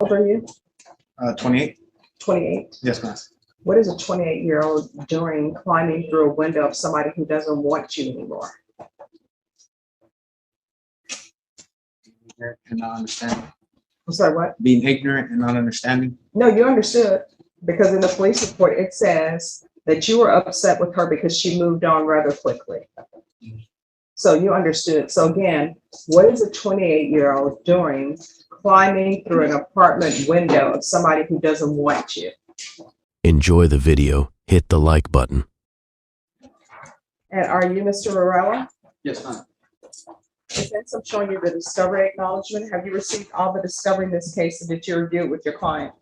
old are you? 28. 28. Yes, ma'am. What is a 28-year-old doing climbing through a window of somebody who doesn't want you anymore? And not understanding. I'm sorry, what? Being ignorant and not understanding. No, you understood, because in the police report, it says that you were upset with her because she moved on rather quickly. So you understood. So again, what is a 28-year-old doing climbing through an apartment window of somebody who doesn't want you? Enjoy the video, hit the like button. And are you Mr. Varela? Yes, ma'am. Since I'm showing you the discovery acknowledgement, have you received all the discovery in this case and did you review it with your client?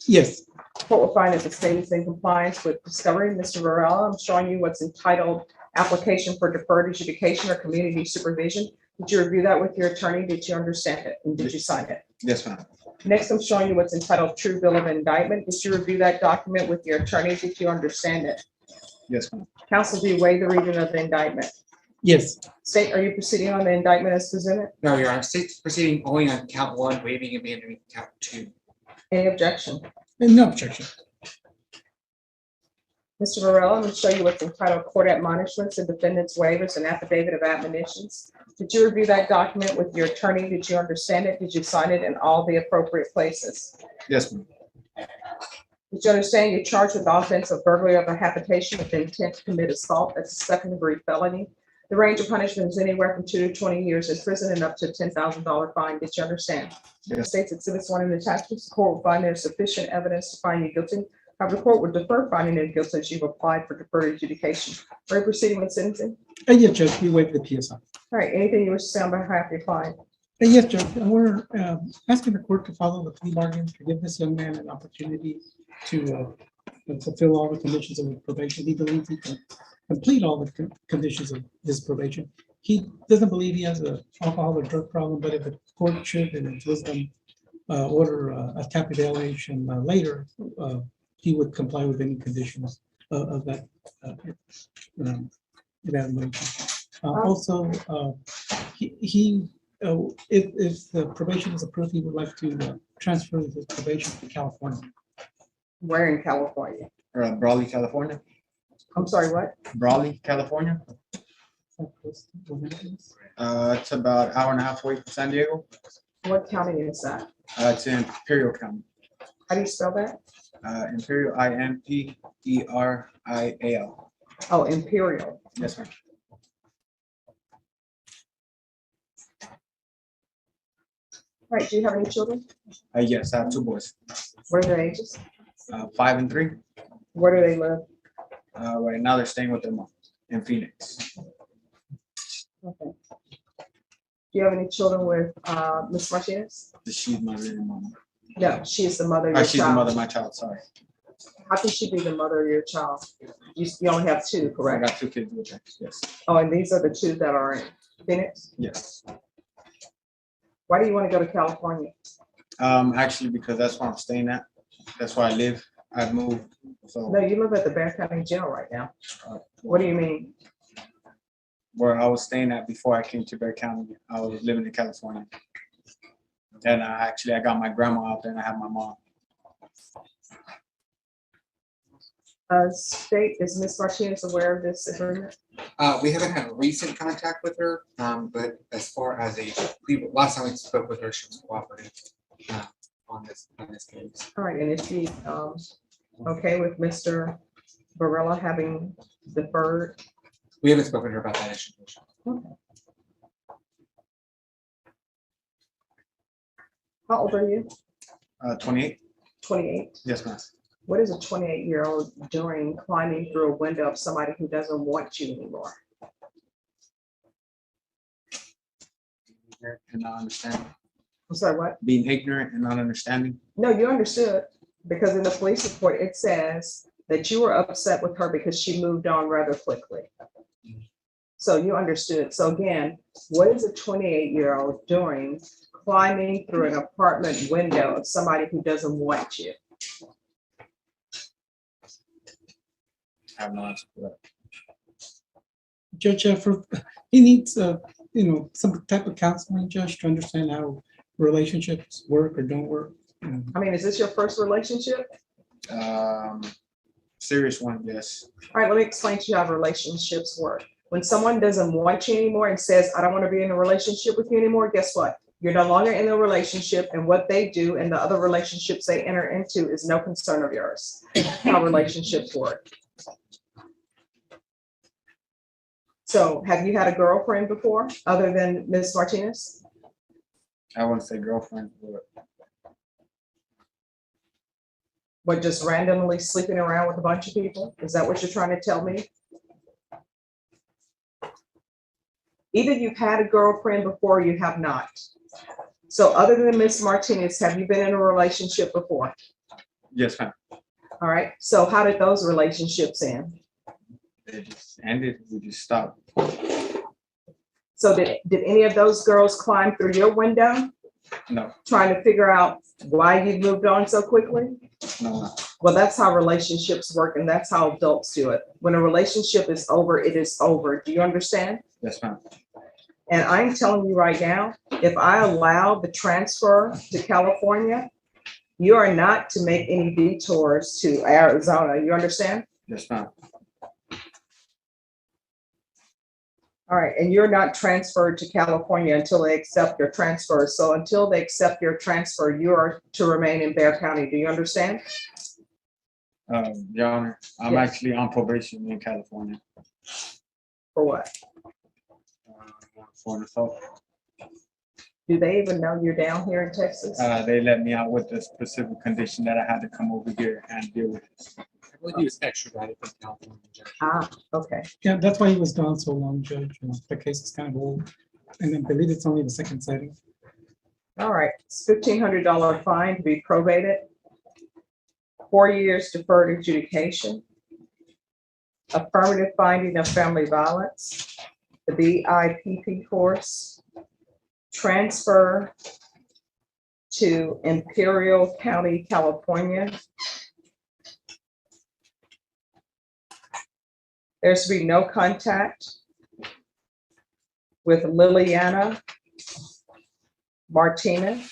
Yes. Court will find that the state is in compliance with discovery. Mr. Varela, I'm showing you what's entitled application for deferred adjudication or community supervision. Did you review that with your attorney? Did you understand it? And did you sign it? Yes, ma'am. Next, I'm showing you what's entitled true bill of indictment. Did you review that document with your attorney? Did you understand it? Yes, ma'am. Counsel, do you waive the reading of the indictment? Yes. State, are you proceeding on the indictment as presented? No, Your Honor, state's proceeding only on count 1, waiving and abandoning count 2. Any objection? No objection. Mr. Varela, I'm going to show you what's entitled court admonishments and defendant's waivers and affidavit of admonitions. Did you review that document with your attorney? Did you understand it? Did you sign it in all the appropriate places? Yes, ma'am. Did you understand you're charged with offense of burglary of a habitation with intent to commit assault? That's a second-degree felony. The range of punishment is anywhere from 2 to 20 years in prison and up to a $10,000 fine. Did you understand? Yes. States Exhibits 1 and attachments. The court will find there's sufficient evidence to find you guilty. However, the court would defer finding you guilty since you've applied for deferred adjudication. Are you proceeding with sentencing? Yes, Judge, we waive the PSI. All right, anything you wish to say on behalf of your client? Yes, Judge, we're asking the court to follow the plea bargain to give this young man an opportunity to fulfill all the conditions of probation. He believes he can complete all the conditions of his probation. He doesn't believe he has an alcohol or drug problem, but if the court should, in its wisdom, order a capitulation later, he would comply with any conditions of that evaluation. Also, if the probation is approved, he would like to transfer his probation to California. Where in California? Brawley, California. I'm sorry, what? Brawley, California. It's about an hour and a half away from San Diego. What county is that? It's in Imperial County. How do you spell that? Imperial, Imperial. Oh, Imperial. Yes, ma'am. All right, do you have any children? Yes, I have 2 boys. What are their ages? 5 and 3. Where do they live? Right now they're staying with their mom in Phoenix. Okay. Do you have any children with Ms. Martinez? She's my real mom. No, she is the mother of your She's the child. mother of my child, sorry. How can she be the mother of your child? You only have 2, I correct? got 2 kids with her, yes. Oh, and these are the 2 that are in Phoenix? Yes. Why do you want to go to California? Actually, because that's where I'm staying at. That's where I live. I've moved. So No, you live at the Bear County Jail right now. What do you mean? where I was staying at before I came to Bear County, I was living in California. And I got my grandma out there and I have my mom. State, is Ms. Martinez aware of this agreement? We haven't had recent contact with her, but as far as last time we spoke with her, she was cooperative on this case. All right, and is she okay with Mr. Varela having deferred? We haven't spoken to her about that issue. Okay. How old are you? 28? 28. Yes, ma'am. What is a 28-year-old doing climbing through a window of somebody who doesn't want you anymore? And not understanding. I'm sorry, what? Being ignorant and not understanding. No, you understood, because in the police report, it says that you were upset with her because she moved on rather quickly. So you understood. So again, what is a 28-year-old doing climbing through an apartment window of somebody who doesn't want you? I have no answer for that. Judge, he needs some type of counseling, Judge, to understand how relationships work or don't work. I mean, is this your first relationship? Serious one, yes. All right, let me explain to you how relationships work. When someone doesn't want you anymore and says, I don't want to be in a relationship with you anymore, guess what? You're no longer in a relationship, and what they do and the other relationships they enter into is no concern of yours. How relationships work. So have you had a girlfriend before other than Ms. Martinez? I wouldn't say girlfriend, but What, just randomly sleeping around with a bunch of people? Is that what you're trying to tell me? Either you've had a girlfriend before or you have not. So other than Ms. Martinez, have you been in a relationship before? yes, ma'am. All right, so how did those relationships end? They just ended. We just stopped. So did any of those girls climb through your window No, trying to figure out why you moved on so quickly? no. Well, that's how relationships work, and that's how adults do it. When a relationship is over, it is over. Do you understand? Yes, ma'am. And I'm telling you right now, if I allow the transfer to California, you are not to make any detours to Arizona. You understand? Yes, ma'am. All right, and you're not transferred to California until they accept your transfer. So until they accept your transfer, you are to remain in Bear County. Do you understand? Your Honor, I'm Yes. actually on probation in California For what? for the assault. Do they even know you're down here in Texas? They let me out with the specific condition that I had to come over here and deal with this. I believe he was extradited from California. Judge. Ah, okay. Yeah, that's why he was gone so long, Judge. The case is kind of old. And I believe it's only the second sighting. All right, it's $1,500 fine to be probated. 4 years deferred adjudication. Affirmative finding of family violence. The BIPP course. Transfer to Imperial County, California. There's to be no contact with Liliana Martinez.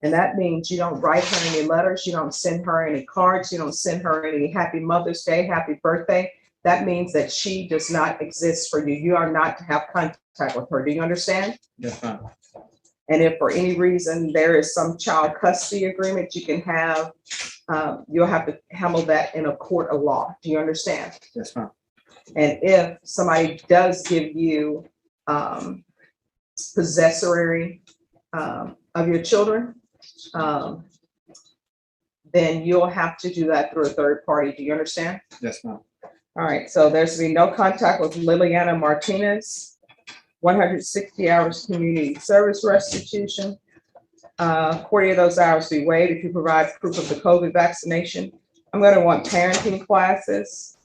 And that means you don't write her any letters, you don't send her any cards, you don't send her any happy Mother's Day, happy birthday. That means that she does not exist for you. You are not to have contact with her. Do you understand? Yes, ma'am. And if for any reason there is some child custody agreement you can have, you'll have to handle that in a court of law. Do you understand? Yes, ma'am. And if somebody does give you possessory of your children, then you'll have to do that through a third party. Do you understand? Yes, ma'am. All right, so there's to be no contact with Liliana Martinez, 160 hours community service restitution. 40 of those hours be waived if you provide proof of the COVID vaccination. I'm going to want parenting classes.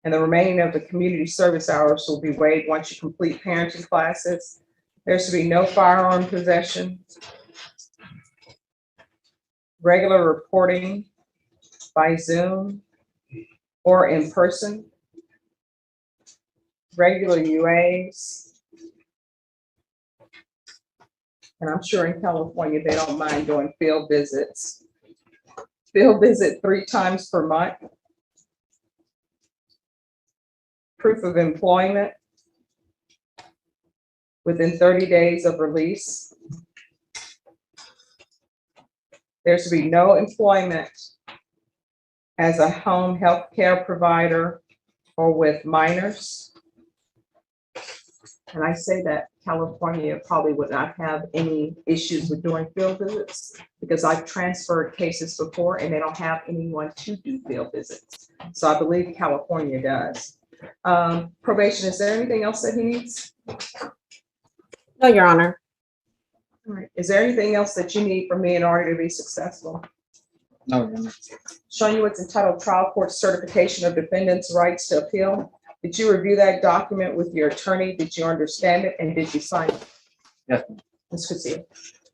And the remaining of the community service hours will be waived once you complete parenting classes. There's to be no firearm possession. Regular reporting by Zoom or in person. Regular UAs. And I'm sure in California, they don't mind doing field visits. Field visit 3 times per month. Proof of employment within 30 days of release. There's to be no employment as a home health care provider or with minors. And I say that California probably would not have any issues with doing field visits because I've transferred cases before and they don't have anyone to do field visits. So I believe California does. Probation, is there anything else that he needs? No, Your Honor. All right. Is there anything else that you need from me in order to be successful? No, Your Honor. Showing you what's entitled Trial Court Certification of Defendant's Rights to Appeal. Did you review that document with your attorney? Did you understand it? And did you sign it? Yes. Ms. Castillo.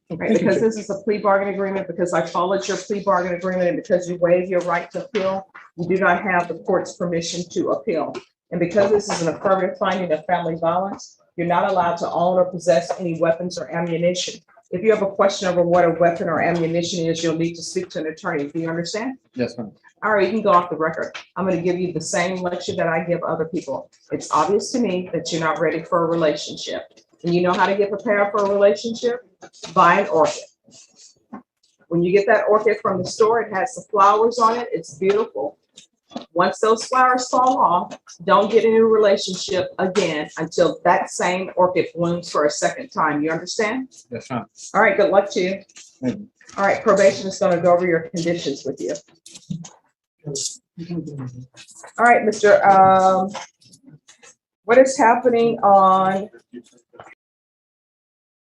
Right, Thank you, because Judge. this is a plea bargain agreement, because I followed your plea bargain agreement, and because you waive your right to appeal, you do not have the court's permission to appeal. And because this is an affirmative finding of family violence, you're not allowed to own or possess any weapons or ammunition. If you have a question over what a weapon or ammunition is, you'll need to speak to an attorney. Do you understand? Yes, ma'am. All right, you can go off the record. I'm going to give you the same lecture that I give other people. It's obvious to me that you're not ready for a relationship. And you know how to get prepared for a relationship? Buy an orchid. When you get that orchid from the store, it has the flowers on it. It's beautiful. Once those flowers fall off, don't get in a relationship again until that same orchid blooms for a second time. You understand? Yes, ma'am. All right, good luck to you. Thank you. All right, probation is going to go over your conditions with you. All right, Mr. What is happening on